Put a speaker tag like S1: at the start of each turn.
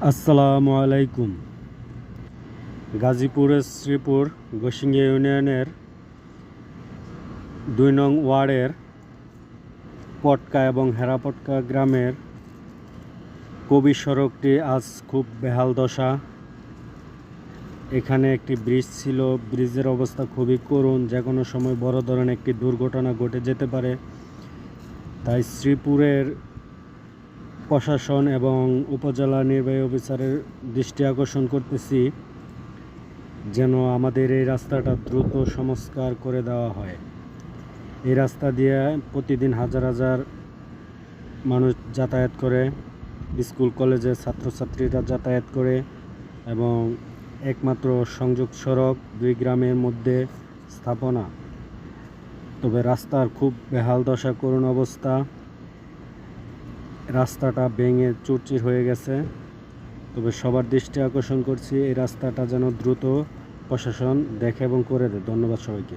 S1: আসসালামু আলাইকুম। গাজীপুরের শ্রীপুর গোসিঙ্গা ইউনিয়নের ২ নং ওয়ার্ডের পটকা এবং হেরাপটকা গ্রামের কবি সড়কটি আজ খুব বেহাল দশা। এখানে একটি ব্রিজ ছিল, ব্রিজের অবস্থা খুবই করুণ, যে কোনো সময় বড় ধরনের একটি দুর্ঘটনা ঘটে যেতে পারে। তাই শ্রীপুরের প্রশাসন এবং উপজেলা নির্বাহী অফিসারের দৃষ্টি আকর্ষণ করতেছি যেন আমাদের এই রাস্তাটা দ্রুত সংস্কার করে দেওয়া হয়। এই রাস্তা দিয়ে প্রতিদিন হাজার হাজার মানুষ যাতায়াত করে, স্কুল কলেজের ছাত্রছাত্রীরা যাতায়াত করে এবং একমাত্র সংযোগ সড়ক ২ গ্রামের মধ্যে স্থাপনা। তবে রাস্তার খুব বেহাল দশা, করুণ অবস্থা। রাস্তাটা ভেঙে চুরচির হয়ে গেছে। তবে সবার দৃষ্টি আকর্ষণ করছি এই রাস্তাটা যেন দ্রুত প্রশাসন দেখে এবং করে দেয়। ধন্যবাদ সবাইকে।